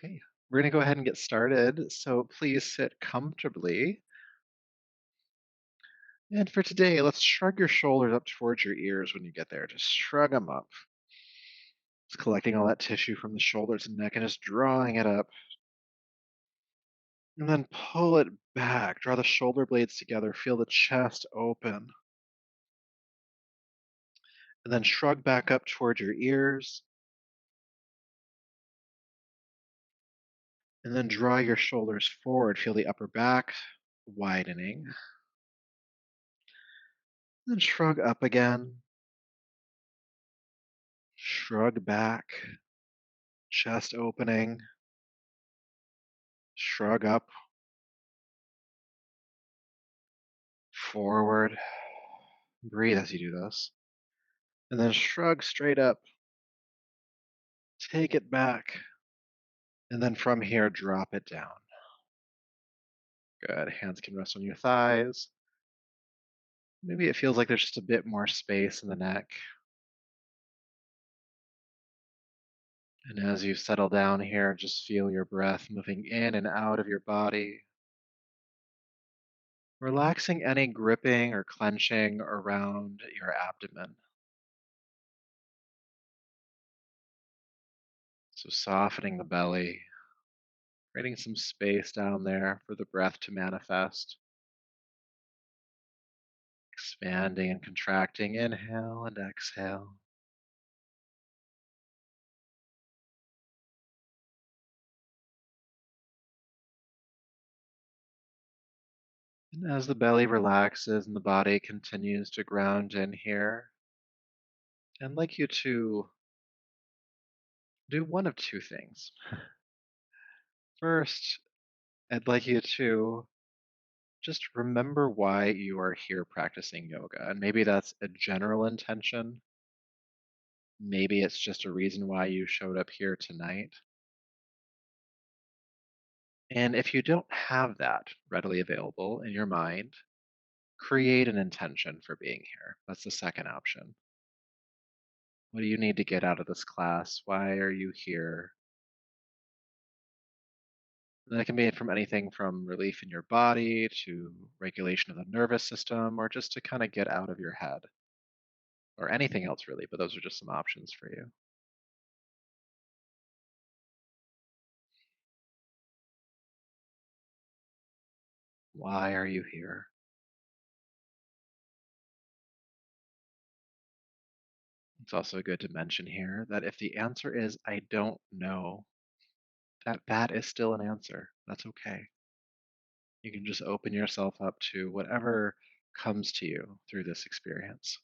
Okay, we're going to go ahead and get started. So please sit comfortably. And for today, let's shrug your shoulders up towards your ears when you get there. Just shrug them up. Just collecting all that tissue from the shoulders and neck and just drawing it up. And then pull it back. Draw the shoulder blades together. Feel the chest open. And then shrug back up towards your ears. And then draw your shoulders forward. Feel the upper back widening. Then shrug up again. Shrug back. Chest opening. Shrug up, forward. Breathe as you do this. And then shrug straight up. Take it back. And then from here, drop it down. Good. Hands can rest on your thighs. Maybe it feels like there's just a bit more space in the neck. And as you settle down here, just feel your breath moving in and out of your body, relaxing any gripping or clenching around your abdomen. So softening the belly, creating some space down there for the breath to manifest. Expanding and contracting, inhale and exhale. And as the belly relaxes and the body continues to ground in here, I'd like you to do one of two things. First, I'd like you to just remember why you are here practicing yoga. And maybe that's a general intention. Maybe it's just a reason why you showed up here tonight. And if you don't have that readily available in your mind, create an intention for being here. That's the second option. What do you need to get out of this class? Why are you here? And that can be from anything from relief in your body to regulation of the nervous system, or just to kind of get out of your head, or anything else really, but those are just some options for you. Why are you here? It's also good to mention here that if the answer is I don't know, that is still an answer. That's okay. You can just open yourself up to whatever comes to you through this experience.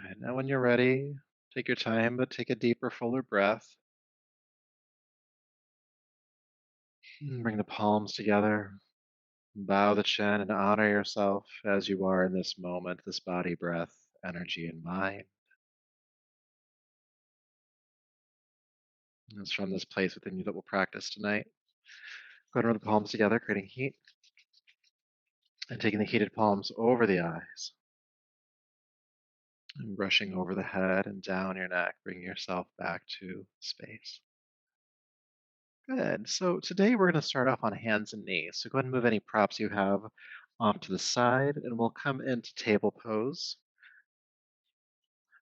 Good. Now, when you're ready, take your time, but take a deeper, fuller breath. Bring the palms together. Bow the chin and honor yourself as you are in this moment, this body, breath, energy, and mind. And it's from this place within you that we'll practice tonight. Go ahead and rub the palms together, creating heat, and taking the heated palms over the eyes, and brushing over the head and down your neck, bringing yourself back to space. Good. So today we're going to start off on hands and knees. So go ahead and move any props you have off to the side, and we'll come into table pose.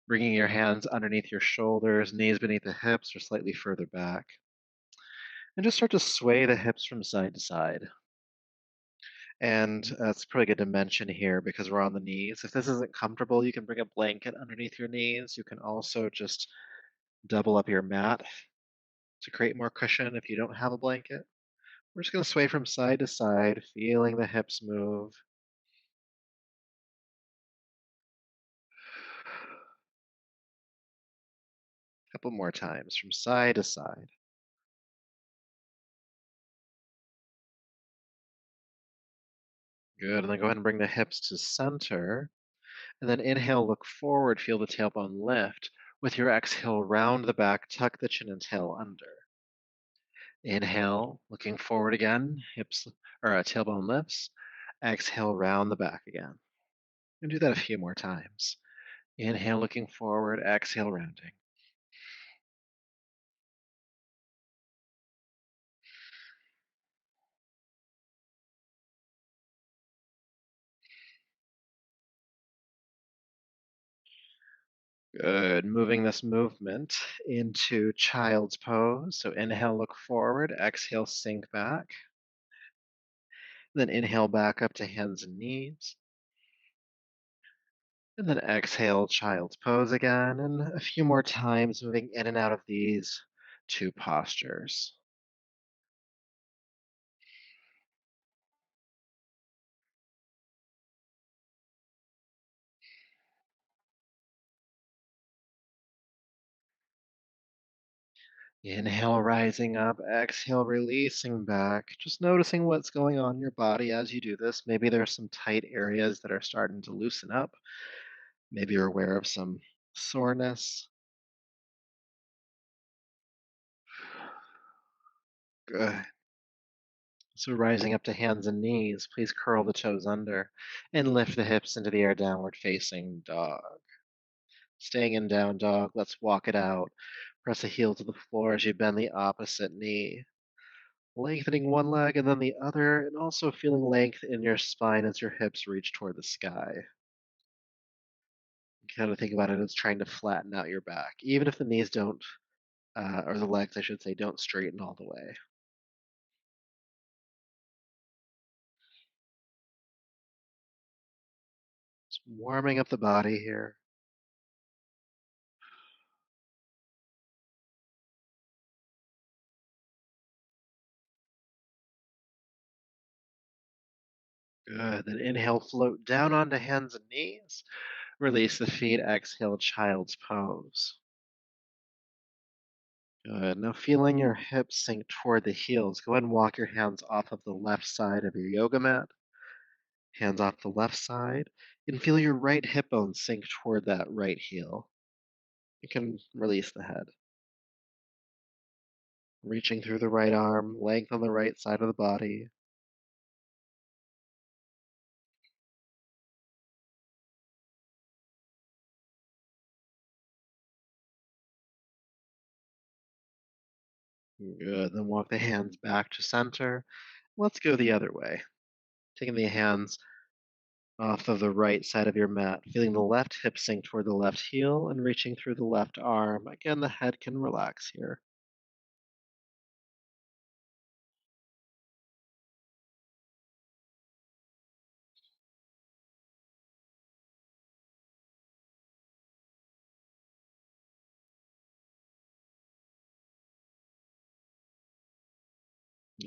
Bringing your hands underneath your shoulders, knees beneath the hips or slightly further back. And just start to sway the hips from side to side. And it's probably good to mention here because we're on the knees. If this isn't comfortable, you can bring a blanket underneath your knees. You can also just double up your mat to create more cushion if you don't have a blanket. We're just going to sway from side to side, feeling the hips move. A couple more times from side to side. Good. And then go ahead and bring the hips to center. And then inhale, look forward, feel the tailbone lift. With your exhale, round the back, tuck the chin and tail under. Inhale, looking forward again, hips or tailbone lifts. Exhale, round the back again. And do that a few more times. Inhale, looking forward, exhale, rounding. Good. Moving this movement into child's pose. So inhale, look forward, exhale, sink back. Then inhale back up to hands and knees. And then exhale, child's pose again, and a few more times moving in and out of these two postures. Inhale, rising up, exhale, releasing back. Just noticing what's going on in your body as you do this. Maybe there's some tight areas that are starting to loosen up. Maybe you're aware of some soreness. Good. So rising up to hands and knees, please curl the toes under and lift the hips into the air, downward facing dog. Staying in down dog, let's walk it out. Press a heel to the floor as you bend the opposite knee. Lengthening one leg and then the other, and also feeling length in your spine as your hips reach toward the sky. Kind of think about it as trying to flatten out your back, even if the knees don't, or the legs, I should say, don't straighten all the way. Just warming up the body here. Good. Then inhale, float down onto hands and knees. Release the feet. Exhale, child's pose. Good. Now feeling your hips sink toward the heels. Go ahead and walk your hands off of the left side of your yoga mat. Hands off the left side. And feel your right hip bone sink toward that right heel. You can release the head. Reaching through the right arm, length on the right side of the body. Good. Then walk the hands back to center. Let's go the other way. Taking the hands off of the right side of your mat, feeling the left hip sink toward the left heel and reaching through the left arm. Again, the head can relax here.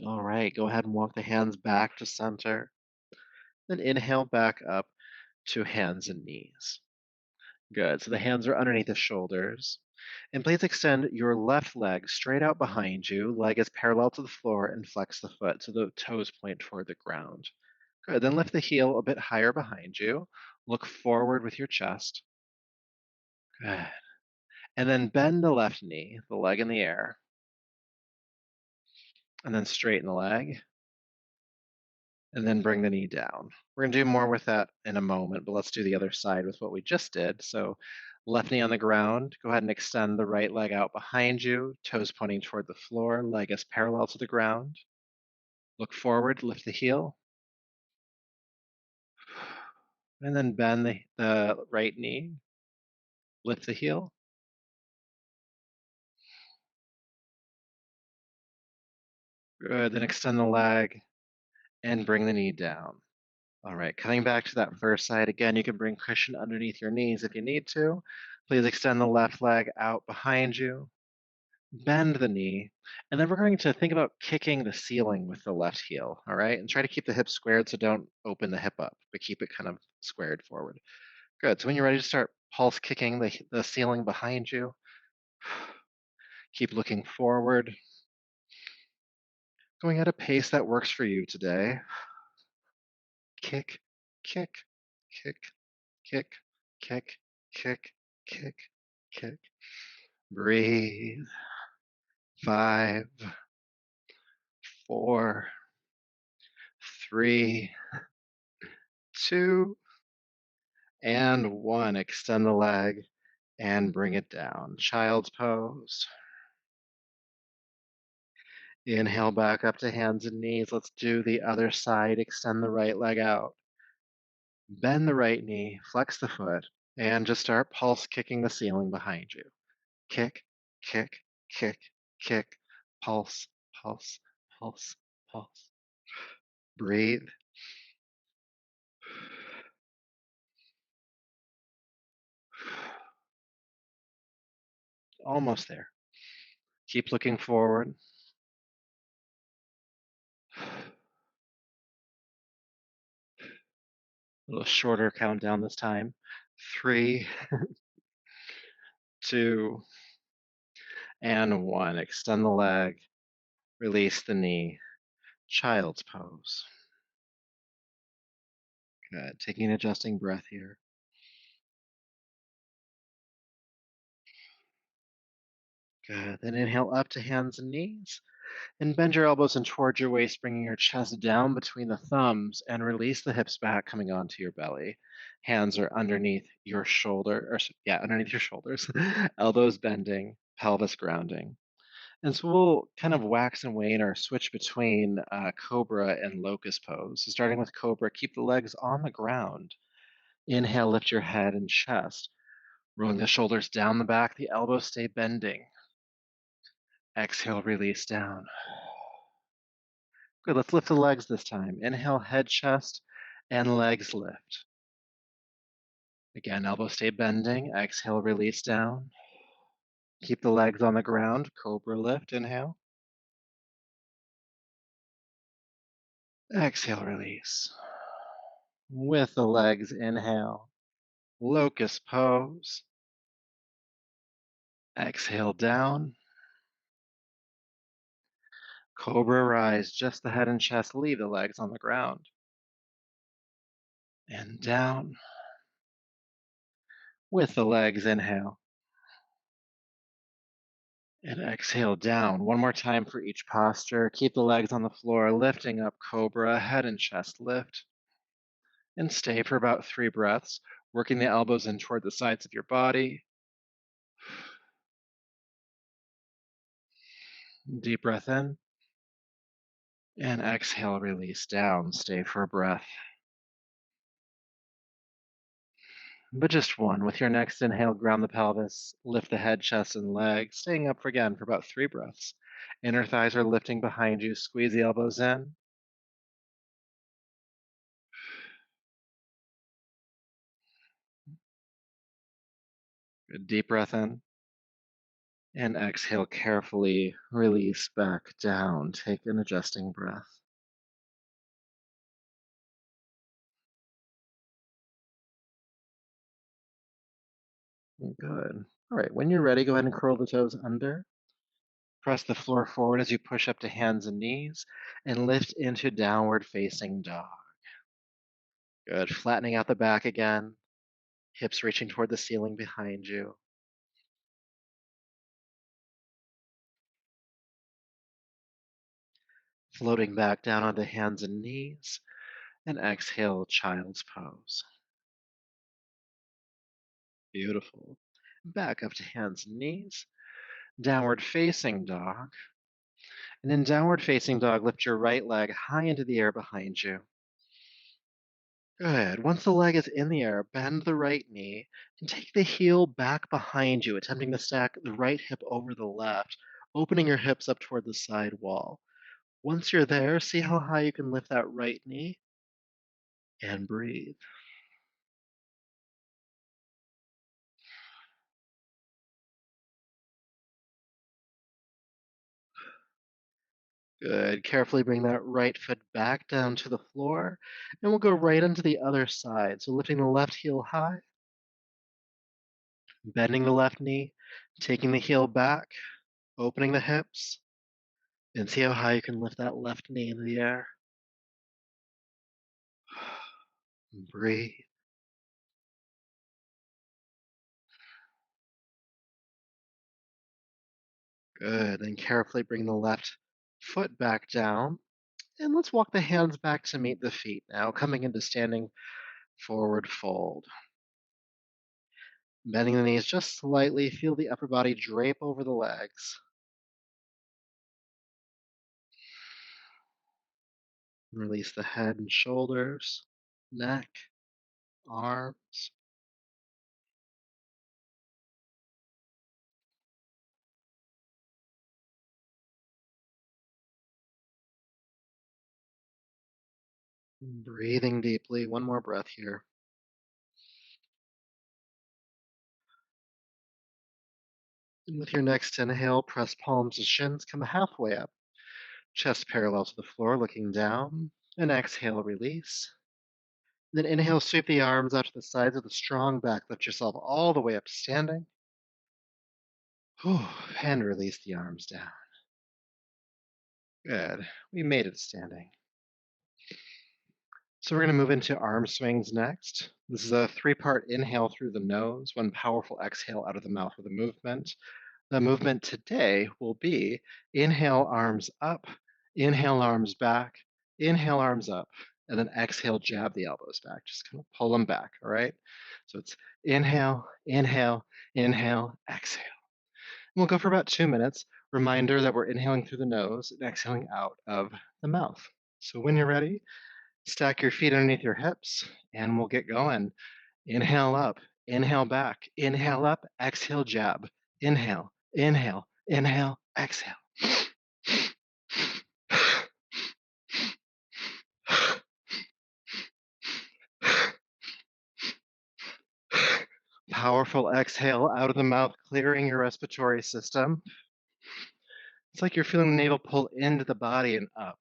All right, go ahead and walk the hands back to center. Then inhale back up to hands and knees. Good. So the hands are underneath the shoulders. And please extend your left leg straight out behind you. Leg is parallel to the floor and flex the foot so the toes point toward the ground. Good. Then lift the heel a bit higher behind you. Look forward with your chest. Good. And then bend the left knee, the leg in the air. And then straighten the leg. And then bring the knee down. We're going to do more with that in a moment, but let's do the other side with what we just did. So left knee on the ground. Go ahead and extend the right leg out behind you, toes pointing toward the floor, leg is parallel to the ground. Look forward, lift the heel, and then bend the right knee, lift the heel. Good, then extend the leg and bring the knee down. All right, coming back to that first side again, you can bring cushion underneath your knees if you need to. Please extend the left leg out behind you, bend the knee, and then we're going to think about kicking the ceiling with the left heel, all right? And try to keep the hips squared, so don't open the hip up, but keep it kind of squared forward. Good. So when you're ready to start pulse kicking the ceiling behind you, keep looking forward, going at a pace that works for you today. Kick, kick, kick, kick, kick, kick, kick, kick. Breathe. 5, 4, 3, 2, and 1. Extend the leg and bring it down. Child's pose. Inhale back up to hands and knees. Let's do the other side. Extend the right leg out. Bend the right knee, flex the foot, and just start pulse kicking the ceiling behind you. Kick, kick, kick, kick, pulse, pulse, pulse, pulse. Breathe. Almost there. Keep looking forward. A little shorter countdown this time. 3, 2, and 1. Extend the leg, release the knee. Child's pose. Good. Taking an adjusting breath here. Good. Then inhale up to hands and knees. And bend your elbows in towards your waist, bringing your chest down between the thumbs and release the hips back, coming onto your belly. Hands are underneath your shoulder, underneath your shoulders. Elbows bending, pelvis grounding. And so we'll kind of wax and wane or switch between cobra and locust pose. So starting with cobra, keep the legs on the ground. Inhale, lift your head and chest. Rolling the shoulders down the back, the elbows stay bending. Exhale, release down. Good, let's lift the legs this time. Inhale, head, chest, and legs lift. Again, elbows stay bending. Exhale, release down. Keep the legs on the ground. Cobra lift, inhale. Exhale, release. With the legs, inhale. Locust pose. Exhale, down. Cobra rise, just the head and chest. Leave the legs on the ground. And down. With the legs, inhale. And exhale down. One more time for each posture. Keep the legs on the floor, lifting up cobra, head and chest lift. And stay for about 3 breaths, working the elbows in toward the sides of your body. Deep breath in. And exhale, release down. Stay for a breath. But just one. With your next inhale, ground the pelvis, lift the head, chest, and legs, staying up again for about 3 breaths. Inner thighs are lifting behind you. Squeeze the elbows in. A deep breath in. And exhale, carefully release back down. Take an adjusting breath. Good. All right, when you're ready, go ahead and curl the toes under. Press the floor forward as you push up to hands and knees and lift into downward facing dog. Good. Flattening out the back again, hips reaching toward the ceiling behind you. Floating back down onto hands and knees, and exhale, child's pose. Beautiful. Back up to hands and knees, downward facing dog. And in downward facing dog, lift your right leg high into the air behind you. Good. Once the leg is in the air, bend the right knee and take the heel back behind you, attempting to stack the right hip over the left, opening your hips up toward the side wall. Once you're there, see how high you can lift that right knee and breathe. Good. Carefully bring that right foot back down to the floor, and we'll go right onto the other side. So lifting the left heel high, bending the left knee, taking the heel back, opening the hips, and see how high you can lift that left knee in the air. Breathe. Good. Then carefully bring the left foot back down. And let's walk the hands back to meet the feet now, coming into standing forward fold. Bending the knees just slightly, feel the upper body drape over the legs. Release the head and shoulders, neck, arms. Breathing deeply. One more breath here. And with your next inhale, press palms to shins, come halfway up. Chest parallel to the floor, looking down. And exhale, release. Then inhale, sweep the arms out to the sides of the strong back. Lift yourself all the way up to standing. Whew, and release the arms down. Good. We made it standing. So we're going to move into arm swings next. This is a three-part inhale through the nose, one powerful exhale out of the mouth with a movement. The movement today will be inhale, arms up, inhale, arms back, inhale, arms up, and then exhale, jab the elbows back. Just kind of pull them back, all right? So it's inhale, inhale, inhale, exhale. And we'll go for about 2 minutes. Reminder that we're inhaling through the nose and exhaling out of the mouth. So when you're ready, stack your feet underneath your hips and we'll get going. Inhale up, inhale back, inhale up, exhale, jab. Inhale, inhale, inhale, exhale. Powerful exhale out of the mouth, clearing your respiratory system. It's like you're feeling the navel pull into the body and up,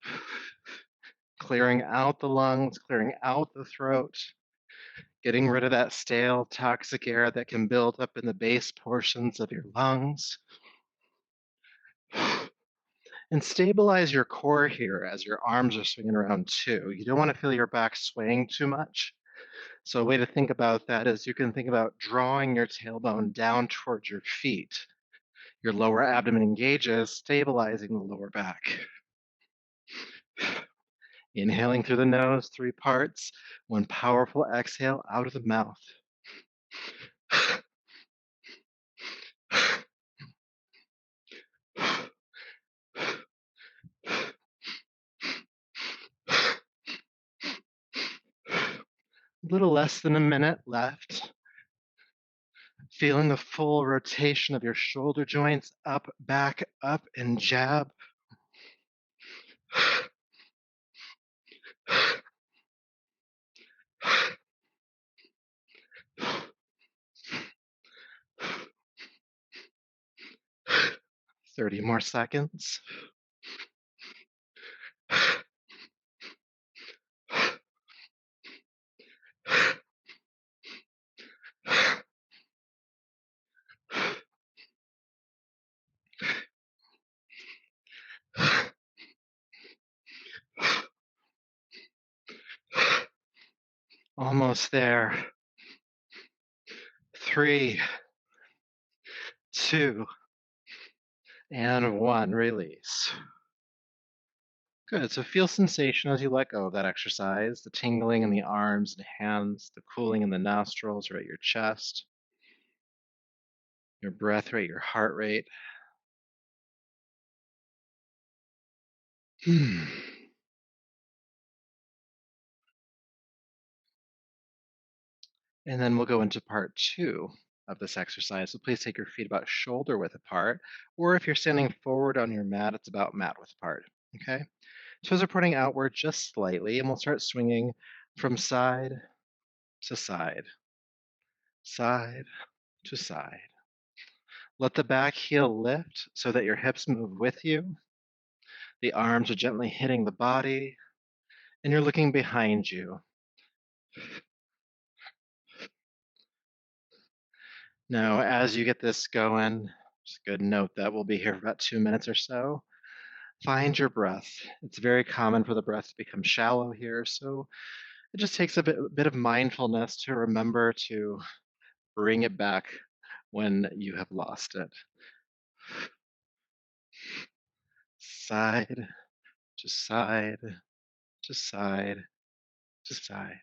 clearing out the lungs, clearing out the throat, getting rid of that stale, toxic air that can build up in the base portions of your lungs. And stabilize your core here as your arms are swinging around too. You don't want to feel your back swaying too much. So a way to think about that is you can think about drawing your tailbone down towards your feet. Your lower abdomen engages, stabilizing the lower back. Inhaling through the nose, three parts. One powerful exhale out of the mouth. A little less than a minute left. Feeling the full rotation of your shoulder joints up, back, up, and jab. 30 more seconds. Almost there. 3, 2, and 1. Release. Good. So feel sensation as you let go of that exercise, the tingling in the arms and hands, the cooling in the nostrils or at your chest, your breath rate, your heart rate. And then we'll go into part 2 of this exercise. So please take your feet about shoulder width apart, or if you're standing forward on your mat, it's about mat width apart. Okay? Toes are pointing outward just slightly, and we'll start swinging from side to side, side to side. Let the back heel lift so that your hips move with you. The arms are gently hitting the body, and you're looking behind you. Now, as you get this going, just a good note that we'll be here for about 2 minutes or so. Find your breath. It's very common for the breath to become shallow here, so it just takes a bit of mindfulness to remember to bring it back when you have lost it. side to side to side to side.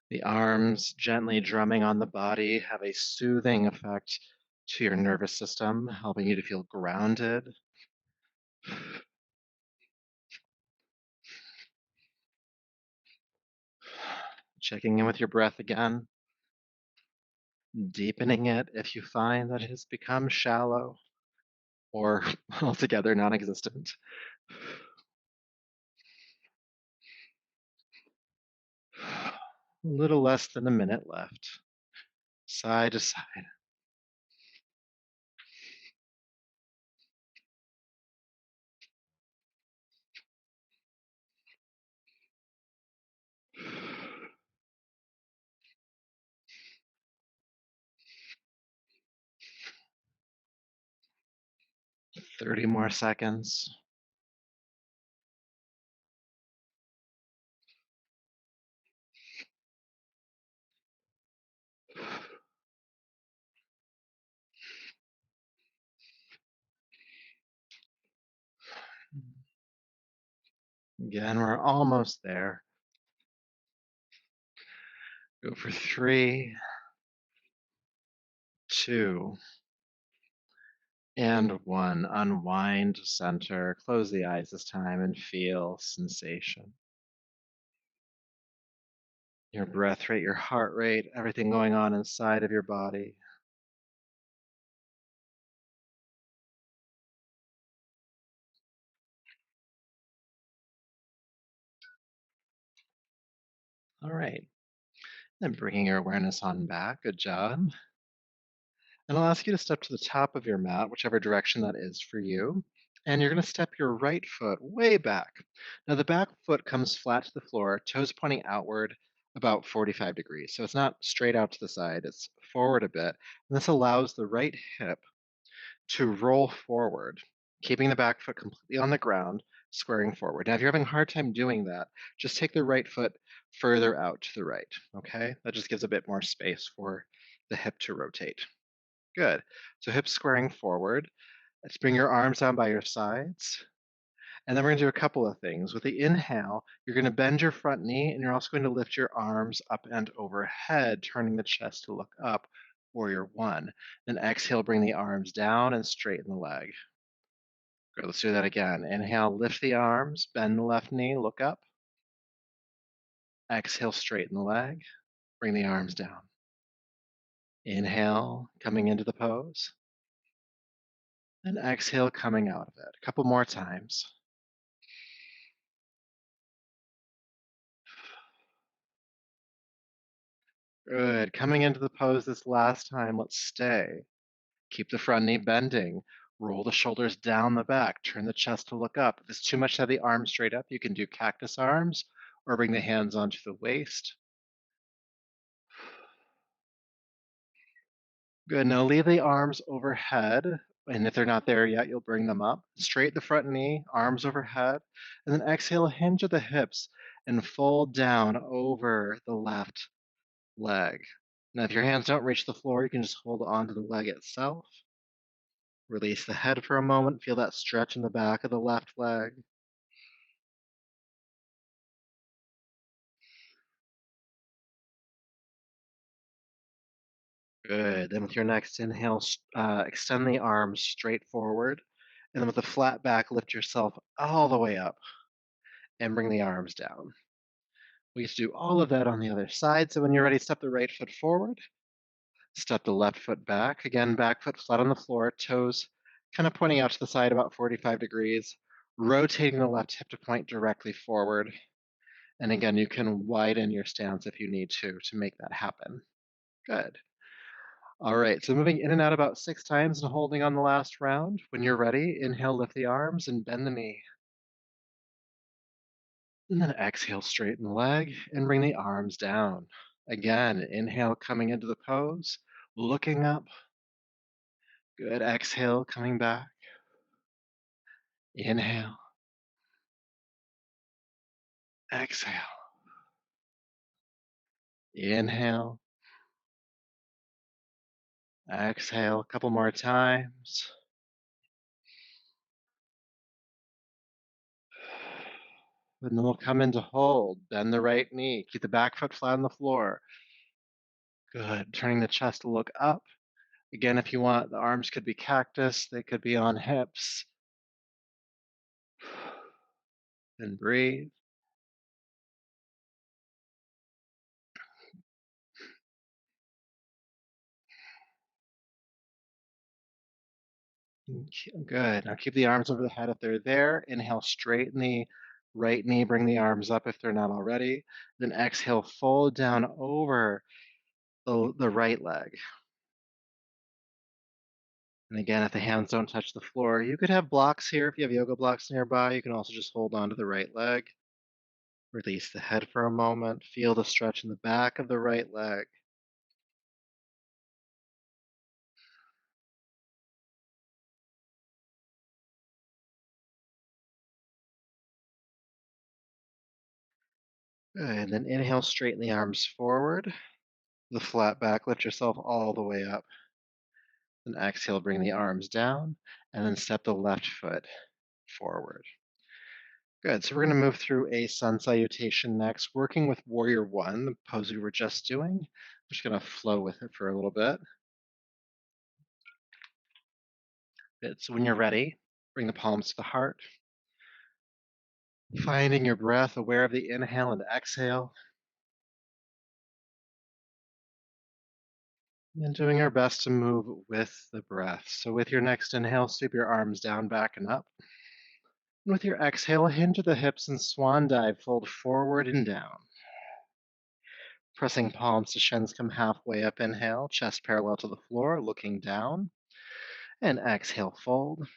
The arms gently drumming on the body have a soothing effect to your nervous system, helping you to feel grounded. Checking in with your breath again, deepening it if you find that it has become shallow or altogether non existent. A little less than a minute left, side to side. 30 more seconds. Again, we're almost there. Go for 3, 2, and 1. Unwind to center. Close the eyes this time and feel sensation. Your breath rate, your heart rate, everything going on inside of your body. All right. And bringing your awareness on back. Good job. And I'll ask you to step to the top of your mat, whichever direction that is for you. And you're going to step your right foot way back. Now, the back foot comes flat to the floor, toes pointing outward about 45 degrees. So it's not straight out to the side, it's forward a bit. And this allows the right hip to roll forward, keeping the back foot completely on the ground, squaring forward. Now, if you're having a hard time doing that, just take the right foot further out to the right, okay? That just gives a bit more space for the hip to rotate. Good. So hips squaring forward. Let's bring your arms down by your sides. And then we're going to do a couple of things. With the inhale, you're going to bend your front knee and you're also going to lift your arms up and overhead, turning the chest to look up, warrior one. Then exhale, bring the arms down and straighten the leg. Good, let's do that again. Inhale, lift the arms, bend the left knee, look up. Exhale, straighten the leg, bring the arms down. Inhale, coming into the pose. And exhale, coming out of it. A couple more times. Good. Coming into the pose this last time, let's stay. Keep the front knee bending. Roll the shoulders down the back. Turn the chest to look up. If it's too much to have the arms straight up, you can do cactus arms or bring the hands onto the waist. Good. Now leave the arms overhead. And if they're not there yet, you'll bring them up. Straight the front knee, arms overhead. And then exhale, hinge at the hips and fold down over the left leg. Now, if your hands don't reach the floor, you can just hold on to the leg itself. Release the head for a moment. Feel that stretch in the back of the left leg. Good. Then with your next inhale, extend the arms straight forward. And then with a flat back, lift yourself all the way up and bring the arms down. We get to do all of that on the other side. So when you're ready, step the right foot forward. Step the left foot back. Again, back foot flat on the floor, toes kind of pointing out to the side about 45 degrees. Rotating the left hip to point directly forward. And again, you can widen your stance if you need to make that happen. Good. All right, so moving in and out about 6 times and holding on the last round. When you're ready, inhale, lift the arms and bend the knee. And then exhale, straighten the leg and bring the arms down. Again, inhale, coming into the pose, looking up. Good, exhale, coming back. Inhale, exhale. Inhale, Exhale a couple more times. And then we'll come into hold. Bend the right knee. Keep the back foot flat on the floor. Good. Turning the chest to look up. Again, if you want, the arms could be cactus. They could be on hips. And breathe. Good. Now keep the arms over the head if they're there. Inhale, straighten the right knee. Bring the arms up if they're not already. Then exhale, fold down over the right leg. And again, if the hands don't touch the floor, you could have blocks here. If you have yoga blocks nearby, you can also just hold on to the right leg. Release the head for a moment. Feel the stretch in the back of the right leg. Good. And then inhale, straighten the arms forward. The flat back, lift yourself all the way up. Then exhale, bring the arms down, and then step the left foot forward. Good. So we're going to move through a sun salutation next, working with warrior one, the pose we were just doing. I'm just going to flow with it for a little bit. Good. So when you're ready, bring the palms to the heart, finding your breath, aware of the inhale and exhale, and doing our best to move with the breath. So with your next inhale, sweep your arms down, back, and up. And with your exhale, hinge at the hips and swan dive, fold forward and down. Pressing palms to shins, come halfway up, inhale, chest parallel to the floor, looking down. And exhale, fold.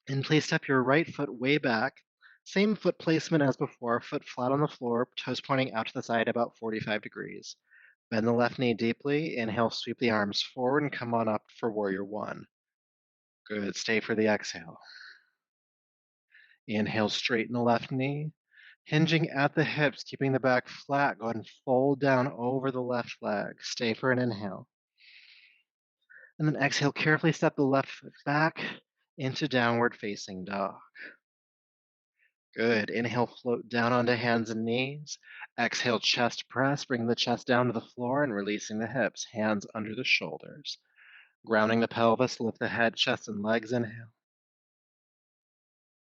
And please step your right foot way back. Same foot placement as before, foot flat on the floor, toes pointing out to the side about 45 degrees. Bend the left knee deeply. Inhale, sweep the arms forward and come on up for warrior one. Good. Stay for the exhale. Inhale, straighten the left knee. Hinging at the hips, keeping the back flat. Go ahead and fold down over the left leg. Stay for an inhale. And then exhale, carefully step the left foot back into downward facing dog. Good. Inhale, float down onto hands and knees. Exhale, chest press. Bring the chest down to the floor and releasing the hips. Hands under the shoulders. Grounding the pelvis, lift the head, chest, and legs. Inhale.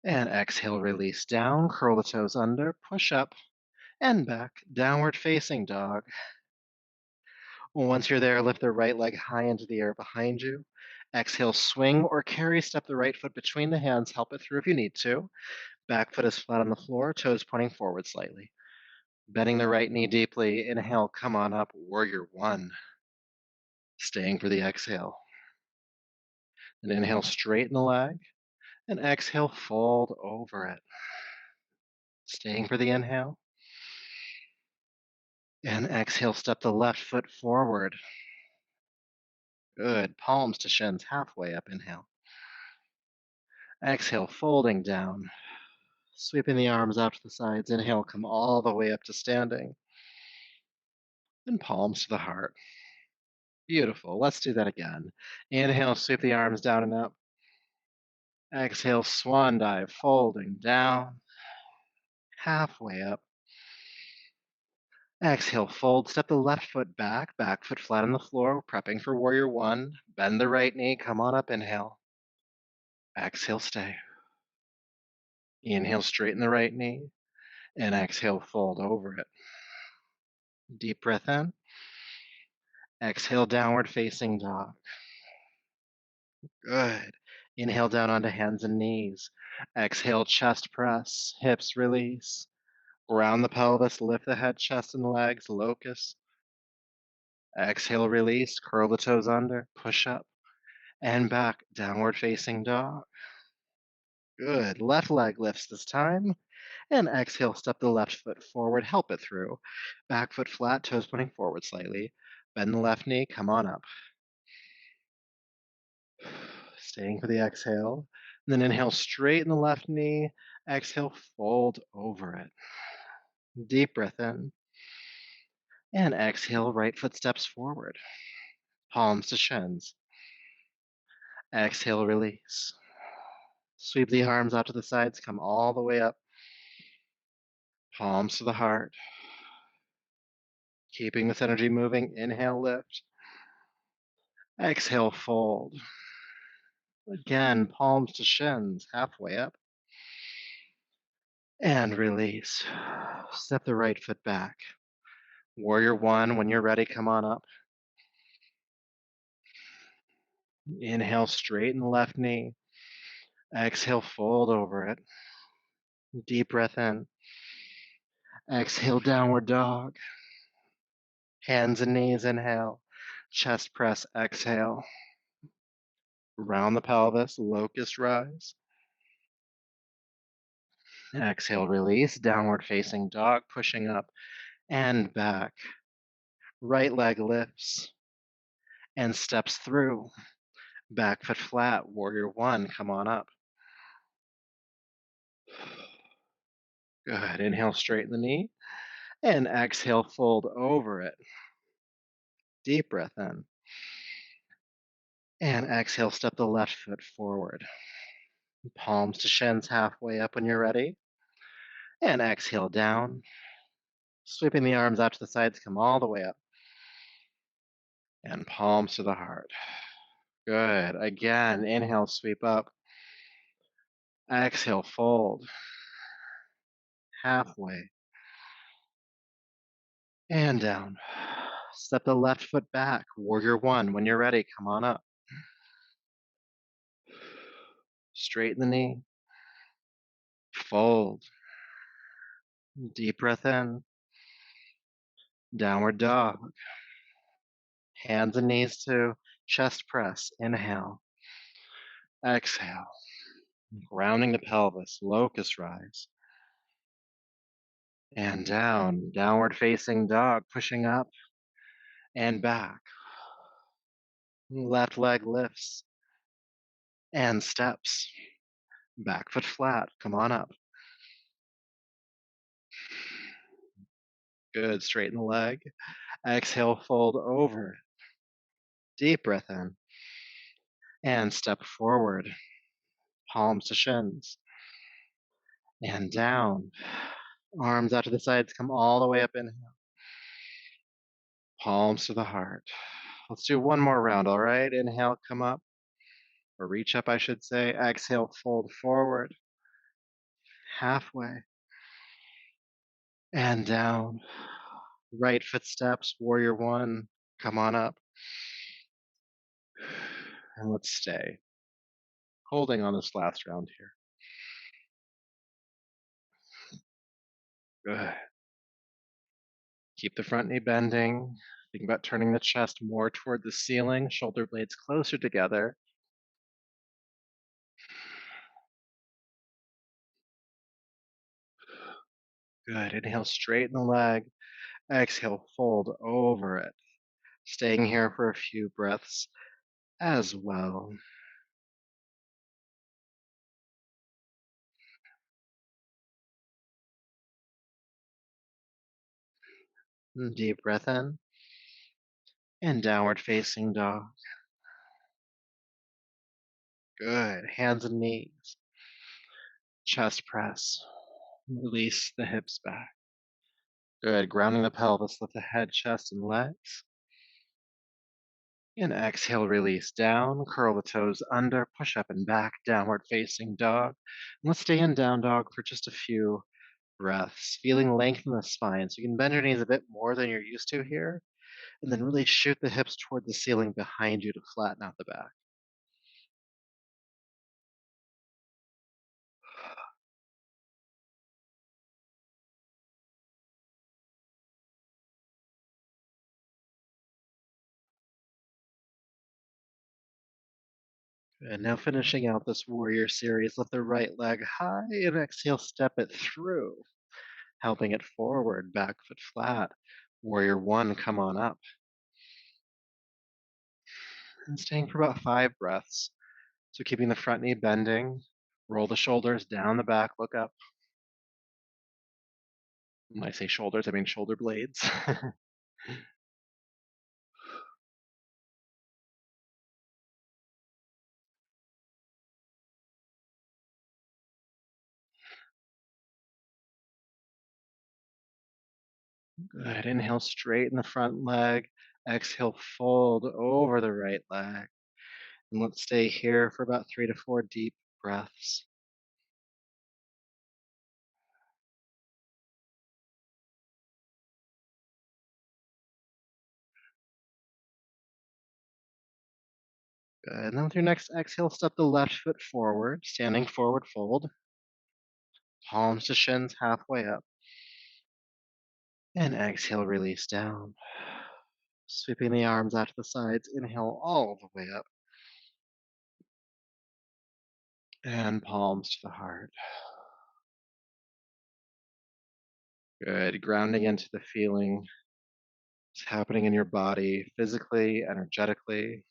And exhale, release down. Curl the toes under. Push up and back. Downward facing dog. Once you're there, lift the right leg high into the air behind you. Exhale, swing or carry. Step the right foot between the hands. Help it through if you need to. Back foot is flat on the floor, toes pointing forward slightly. Bending the right knee deeply. Inhale, come on up, warrior one. Staying for the exhale. And inhale, straighten the leg. And exhale, fold over it. Staying for the inhale. And exhale, step the left foot forward. Good. Palms to shins, halfway up. Inhale. Exhale, folding down. Sweeping the arms out to the sides. Inhale, come all the way up to standing. And palms to the heart. Beautiful. Let's do that again. Inhale, sweep the arms down and up. Exhale, swan dive, folding down, halfway up. Exhale, fold, step the left foot back foot flat on the floor, prepping for warrior one. Bend the right knee, come on up, inhale. Exhale, stay. Inhale, straighten the right knee, and exhale, fold over it. Deep breath in. Exhale, downward facing dog. Good. Inhale down onto hands and knees. Exhale, chest press, hips release. Ground the pelvis, lift the head, chest, and legs, locust. Exhale, release, curl the toes under, push up, and back, downward facing dog. Good. Left leg lifts this time. And exhale, step the left foot forward, help it through. Back foot flat, toes pointing forward slightly. Bend the left knee, come on up. Staying for the exhale. And then inhale, straighten the left knee. Exhale, fold over it. Deep breath in. And exhale, right foot steps forward. palms to shins. Exhale, release. Sweep the arms out to the sides, come all the way up. Palms to the heart. Keeping this energy moving, inhale, lift. Exhale, fold. Again, palms to shins, halfway up. And release. Step the right foot back. Warrior one, when you're ready, come on up. Inhale, straighten the left knee. Exhale, fold over it. Deep breath in. Exhale, downward dog. Hands and knees, inhale. Chest press, exhale. Round the pelvis, locust rise. Exhale, release. Downward facing dog, pushing up and back. Right leg lifts and steps through. Back foot flat, warrior one, come on up. Good. Inhale, straighten the knee. And exhale, fold over it. Deep breath in. And exhale, step the left foot forward. Palms to shins, halfway up when you're ready. And exhale down. Sweeping the arms out to the sides, come all the way up. And palms to the heart. Good. Again, inhale, sweep up. Exhale, fold. Halfway. And down. Step the left foot back. Warrior one. When you're ready, come on up. Straighten the knee. Fold. Deep breath in. Downward dog. Hands and knees to chest press. Inhale. Exhale. Grounding the pelvis. Locust rise. And down. Downward facing dog. Pushing up and back. Left leg lifts and steps. Back foot flat. Come on up. Good. Straighten the leg. Exhale, fold over. Deep breath in. And step forward. Palms to shins. And down. Arms out to the sides. Come all the way up. Inhale. Palms to the heart. Let's do one more round, all right? Inhale, come up. Or reach up, I should say. Exhale, fold forward. Halfway. And down. Right foot steps. Warrior one. Come on up. And let's stay. Holding on this last round here. Good. Keep the front knee bending. Think about turning the chest more toward the ceiling, shoulder blades closer together. Good. Inhale, straighten the leg. Exhale, fold over it. Staying here for a few breaths as well. Deep breath in and downward facing dog. Good. Hands and knees. Chest press. Release the hips back. Good. Grounding the pelvis, lift the head, chest, and legs. And exhale, release down. Curl the toes under, push up and back, downward facing dog. And let's stay in down dog for just a few breaths, feeling length in the spine. So you can bend your knees a bit more than you're used to here, and then really shoot the hips toward the ceiling behind you to flatten out the back. And now finishing out this warrior series, lift the right leg high and exhale, step it through, helping it forward, back foot flat. Warrior one, come on up. And staying for about 5 breaths. So keeping the front knee bending, roll the shoulders down the back, look up. When I say shoulders, I mean shoulder blades. Good. Inhale, straighten the front leg. Exhale, fold over the right leg. And let's stay here for about 3 to 4 deep breaths. Good. And then with your next exhale, step the left foot forward, standing forward fold. Palms to shins halfway up. And exhale, release down. Sweeping the arms out to the sides. Inhale all the way up. And palms to the heart. Good. Grounding into the feeling that's happening in your body, physically, energetically.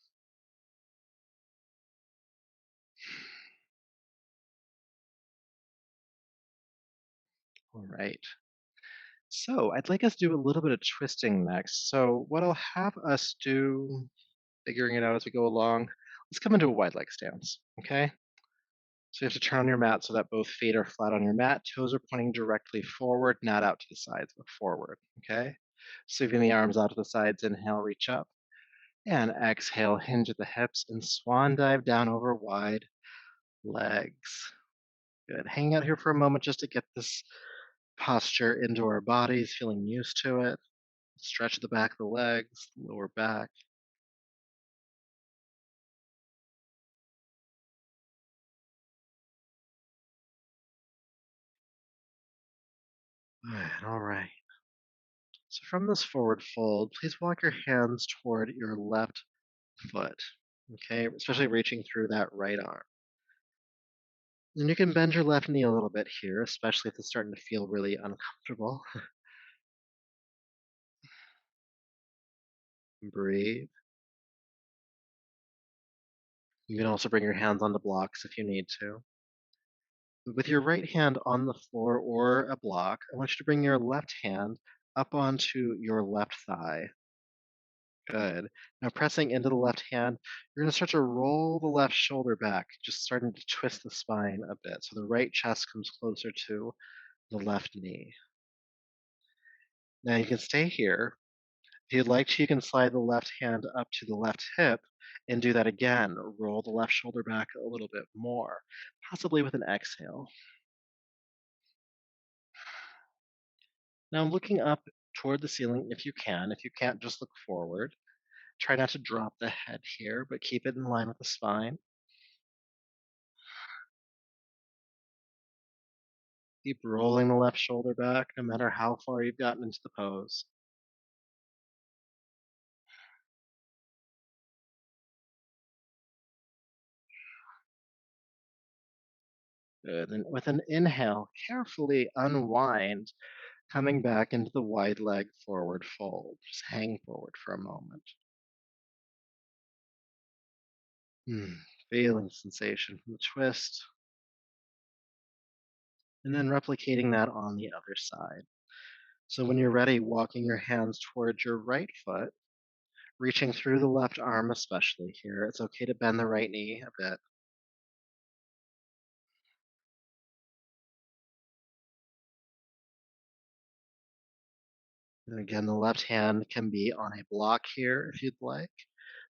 All right. So I'd like us to do a little bit of twisting next. So what I'll have us do, figuring it out as we go along, let's come into a wide leg stance. Okay. So you have to turn on your mat so that both feet are flat on your mat. Toes are pointing directly forward, not out to the sides, but forward. Okay. Sweeping the arms out to the sides. Inhale, reach up. And exhale, hinge at the hips and swan dive down over wide legs. Good. Hang out here for a moment just to get this posture into our bodies, feeling used to it. Stretch the back of the legs, lower back. Good. All right. So from this forward fold, please walk your hands toward your left foot. Okay, especially reaching through that right arm. And you can bend your left knee a little bit here, especially if it's starting to feel really uncomfortable. Breathe. You can also bring your hands onto blocks if you need to. With your right hand on the floor or a block, I want you to bring your left hand up onto your left thigh. Good. Now pressing into the left hand, you're going to start to roll the left shoulder back, just starting to twist the spine a bit. So the right chest comes closer to the left knee. Now you can stay here. If you'd like to, you can slide the left hand up to the left hip and do that again. Roll the left shoulder back a little bit more, possibly with an exhale. Now looking up toward the ceiling if you can. If you can't, just look forward. Try not to drop the head here, but keep it in line with the spine. Keep rolling the left shoulder back no matter how far you've gotten into the pose. Good. And with an inhale, carefully unwind, coming back into the wide leg forward fold. Just hang forward for a moment. Hmm. Feeling sensation from the twist, and then replicating that on the other side. So when you're ready, walking your hands towards your right foot, reaching through the left arm, especially here. It's okay to bend the right knee a bit. And again, the left hand can be on a block here if you'd like.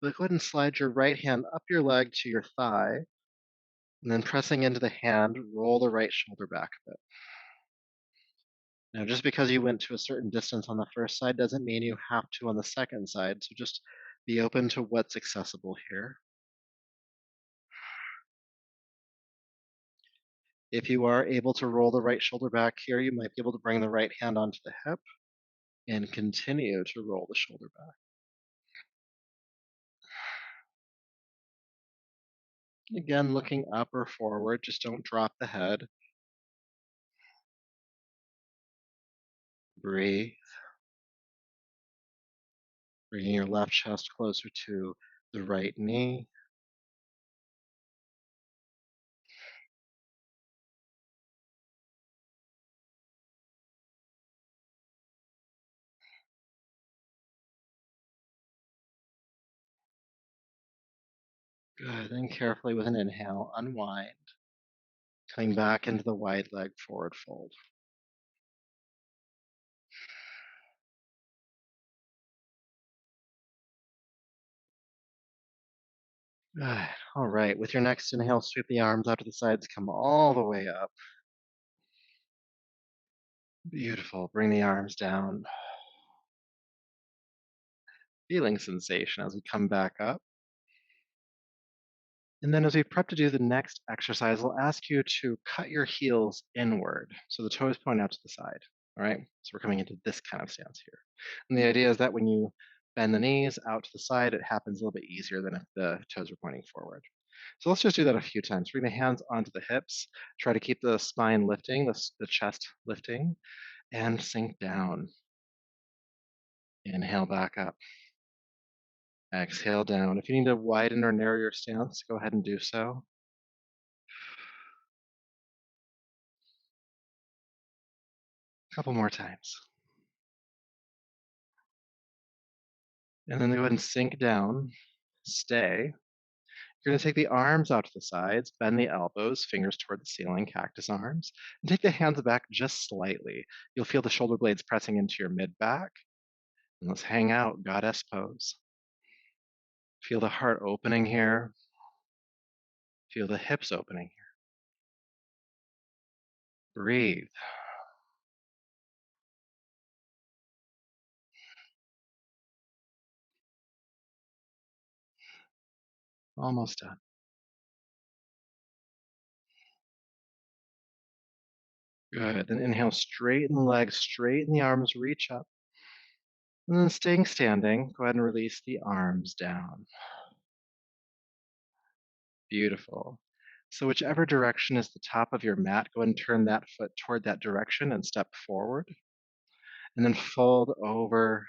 But go ahead and slide your right hand up your leg to your thigh, and then pressing into the hand, roll the right shoulder back a bit. Now, just because you went to a certain distance on the first side doesn't mean you have to on the second side. So just be open to what's accessible here. If you are able to roll the right shoulder back here, you might be able to bring the right hand onto the hip and continue to roll the shoulder back. Again, looking up or forward, just don't drop the head. Breathe, bringing your left chest closer to the right knee. Good. Then carefully with an inhale, unwind, coming back into the wide leg forward fold. Good. All right. With your next inhale, sweep the arms out to the sides, come all the way up. Beautiful. Bring the arms down. Feeling sensation as we come back up. And then as we prep to do the next exercise, I'll ask you to cut your heels inward. So the toes point out to the side. All right. So we're coming into this kind of stance here. And the idea is that when you bend the knees out to the side, it happens a little bit easier than if the toes are pointing forward. So let's just do that a few times. Bring the hands onto the hips. Try to keep the spine lifting, the chest lifting, and sink down. Inhale back up. Exhale down. If you need to widen or narrow your stance, go ahead and do so. A couple more times. And then go ahead and sink down. Stay. You're going to take the arms out to the sides, bend the elbows, fingers toward the ceiling, cactus arms, and take the hands back just slightly. You'll feel the shoulder blades pressing into your mid back. And let's hang out, goddess pose. Feel the heart opening here. Feel the hips opening here. Breathe. Almost done. Good. Then inhale, straighten the legs, straighten the arms, reach up. And then staying standing, go ahead and release the arms down. Beautiful. So whichever direction is the top of your mat, go ahead and turn that foot toward that direction and step forward. And then fold over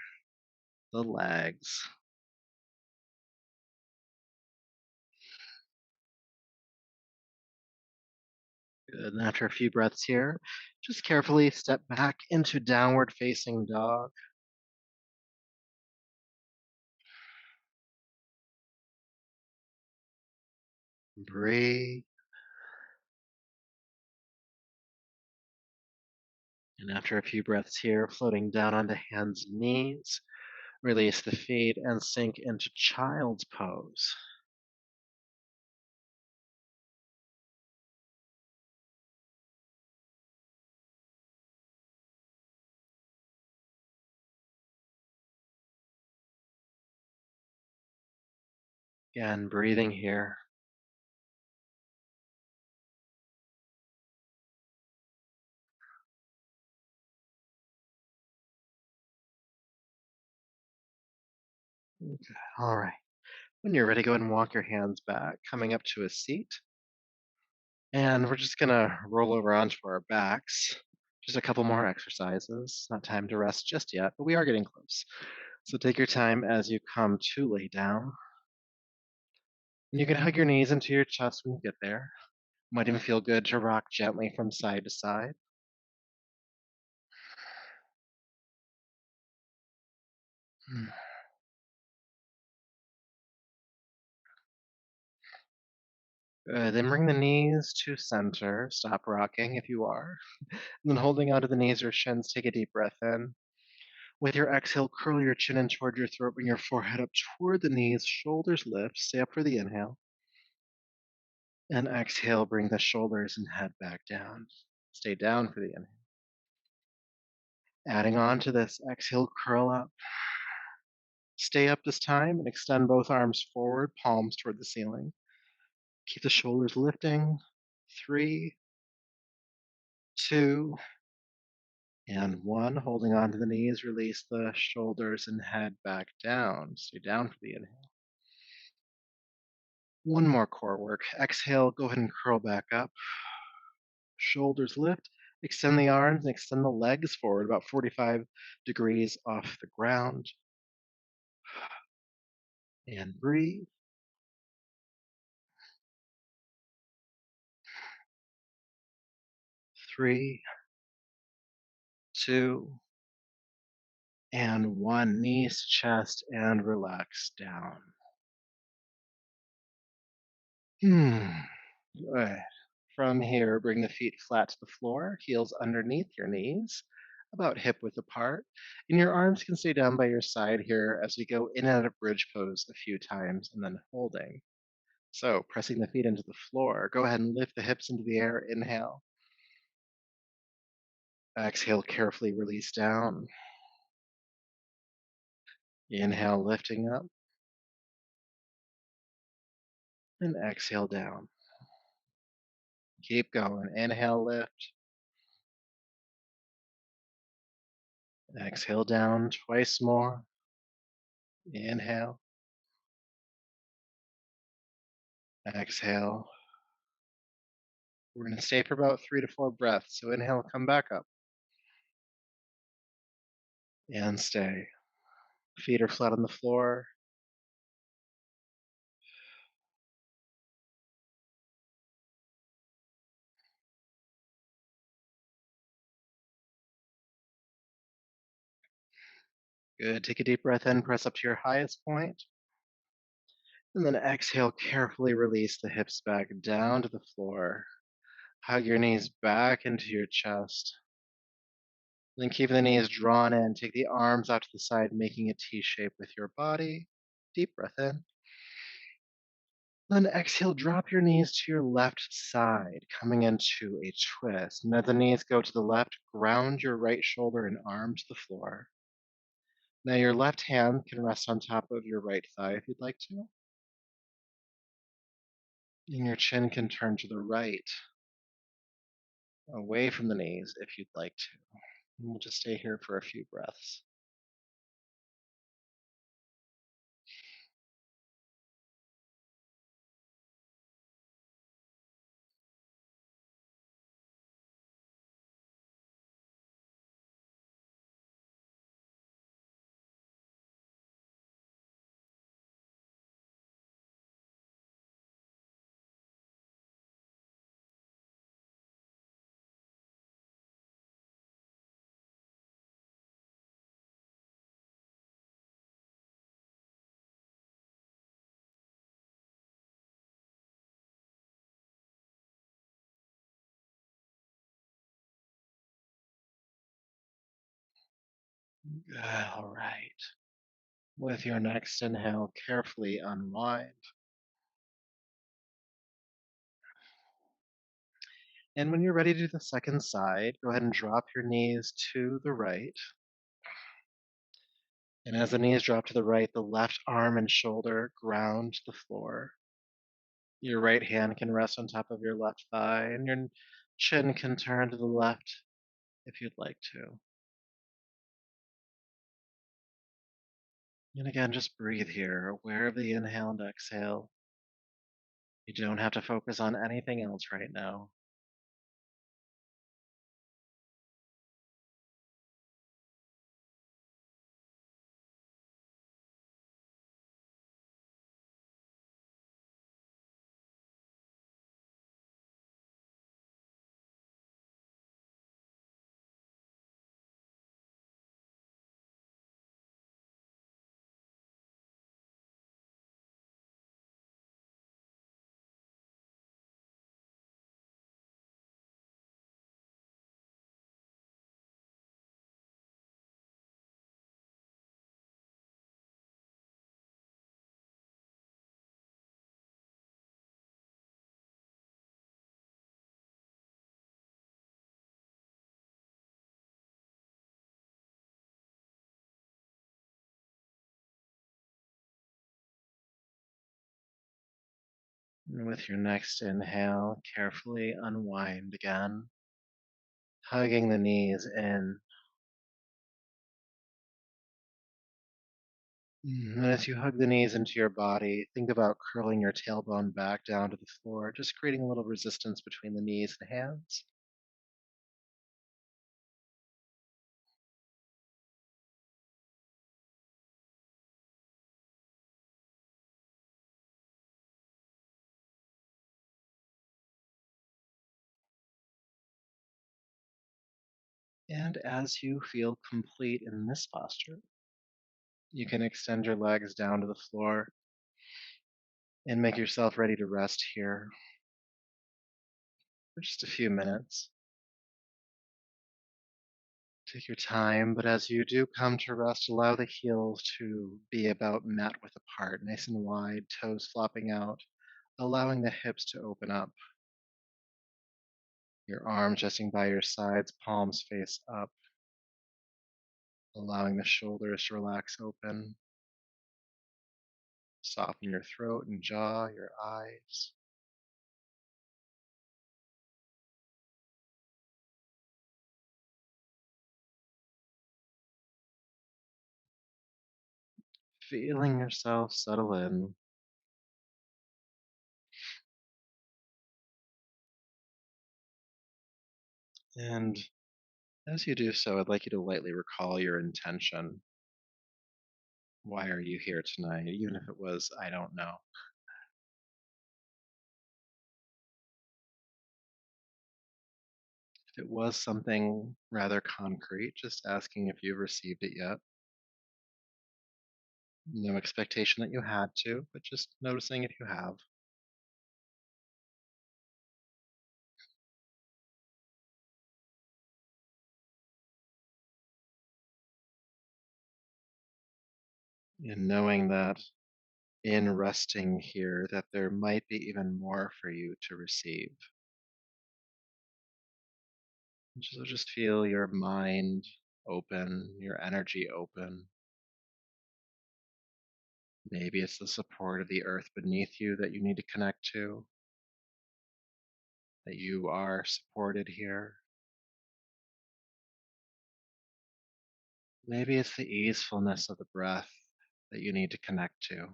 the legs. Good. And after a few breaths here, just carefully step back into downward facing dog. Breathe. And after a few breaths here, floating down onto hands and knees, release the feet and sink into child's pose. Again, breathing here. Okay. All right. When you're ready, go ahead and walk your hands back, coming up to a seat. And we're just gonna roll over onto our backs. Just a couple more exercises. Not time to rest just yet, but we are getting close. So take your time as you come to lay down. And you can hug your knees into your chest when you get there. Might even feel good to rock gently from side to side. Hmm. Good. Then bring the knees to center. Stop rocking if you are. And then holding onto the knees or shins, take a deep breath in. With your exhale, curl your chin in toward your throat, bring your forehead up toward the knees, shoulders lift, stay up for the inhale. And exhale, bring the shoulders and head back down. Stay down for the inhale. Adding on to this, exhale, curl up. Stay up this time and extend both arms forward, palms toward the ceiling. Keep the shoulders lifting. 3, 2, and 1. Holding on to the knees, release the shoulders and head back down. Stay down for the inhale. One more core work. Exhale, go ahead and curl back up. Shoulders lift. Extend the arms and extend the legs forward about 45 degrees off the ground. And breathe. 3, 2, and 1. Knees, chest, and relax down. Good. From here, bring the feet flat to the floor, heels underneath your knees, about hip width apart. And your arms can stay down by your side here as we go in and out of bridge pose a few times and then holding. So, pressing the feet into the floor, go ahead and lift the hips into the air. Inhale. Exhale, carefully release down. Inhale, lifting up. And exhale down. Keep going. Inhale, lift. Exhale down twice more. Inhale. Exhale. We're going to stay for about 3 to 4 breaths. So inhale, come back up. And stay. Feet are flat on the floor. Good. Take a deep breath in, press up to your highest point, and then exhale, carefully release the hips back down to the floor. Hug your knees back into your chest. Then keep the knees drawn in. Take the arms out to the side, making a T shape with your body. Deep breath in. Then exhale, drop your knees to your left side, coming into a twist. Now the knees go to the left, ground your right shoulder and arm to the floor. Now your left hand can rest on top of your right thigh if you'd like to. And your chin can turn to the right, away from the knees if you'd like to. And we'll just stay here for a few breaths. Good. All right. With your next inhale, carefully unwind. And when you're ready to do the second side, go ahead and drop your knees to the right. And as the knees drop to the right, the left arm and shoulder ground to the floor. Your right hand can rest on top of your left thigh, and your chin can turn to the left if you'd like to. And again, just breathe here, aware of the inhale and exhale. You don't have to focus on anything else right now. And with your next inhale, carefully unwind again, hugging the knees in. And as you hug the knees into your body, think about curling your tailbone back down to the floor, just creating a little resistance between the knees and hands. And as you feel complete in this posture, you can extend your legs down to the floor and make yourself ready to rest here for just a few minutes. Take your time, but as you do come to rest, allow the heels to be about mat width apart, nice and wide, toes flopping out, allowing the hips to open up, your arms resting by your sides, palms face up, allowing the shoulders to relax open, soften your throat and jaw, your eyes. Feeling yourself settle in. And as you do so, I'd like you to lightly recall your intention. Why are you here tonight? Even if it was, I don't know. If it was something rather concrete, just asking if you've received it yet. No expectation that you had to, but just noticing if you have. And knowing that in resting here, that there might be even more for you to receive. So just feel your mind open, your energy open. Maybe it's the support of the earth beneath you that you need to connect to, that you are supported here. Maybe it's the easefulness of the breath that you need to connect to.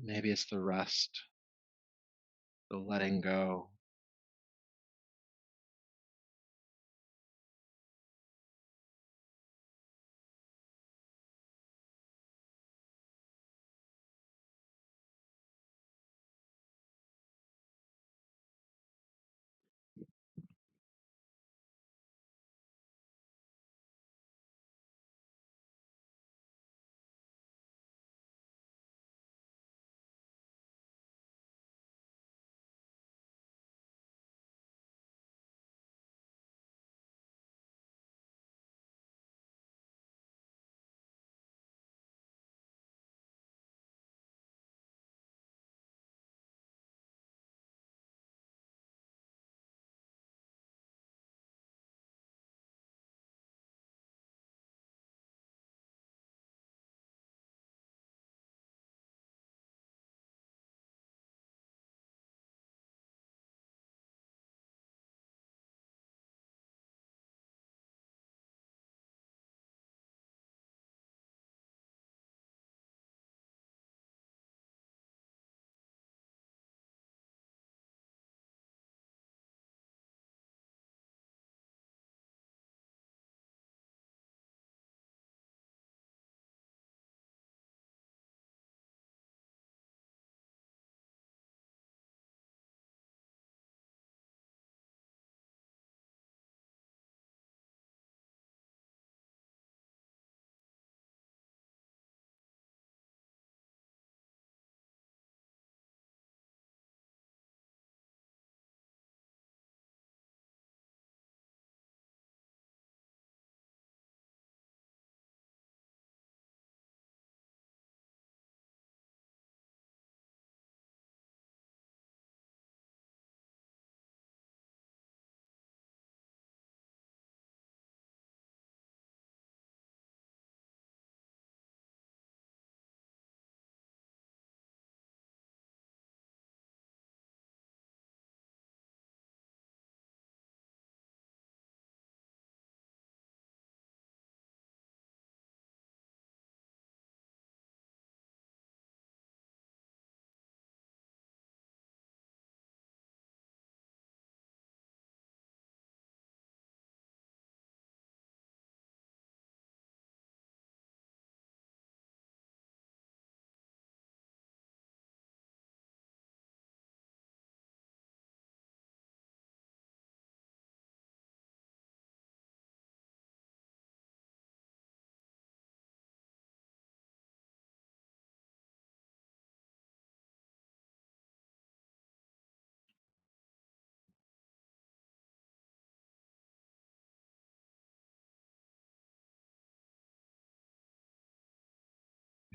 Maybe it's the rest, the letting go.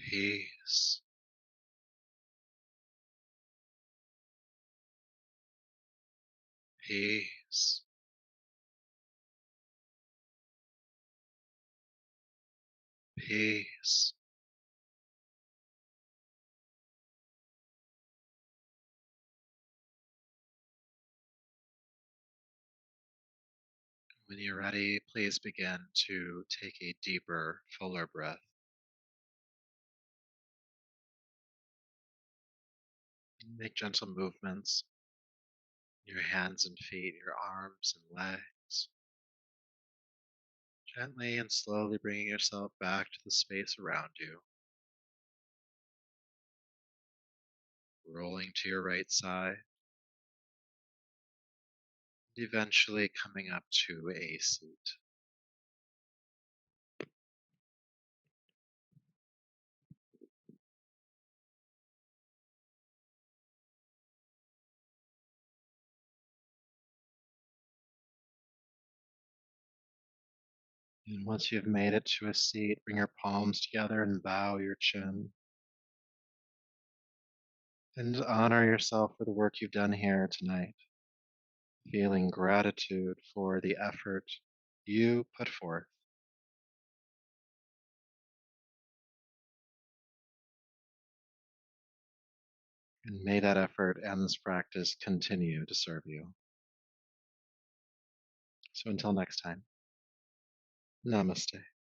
peace, peace. Peace. When you're ready, please begin to take a deeper, fuller breath. Make gentle movements in your hands and feet, your arms and legs. Gently and slowly bringing yourself back to the space around you. Rolling to your right side, eventually coming up to a seat. And once you've made it to a seat, bring your palms together and bow your chin. And honor yourself for the work you've done here tonight, feeling gratitude for the effort you put forth. And may that effort and this practice continue to serve you. So until next time, namaste.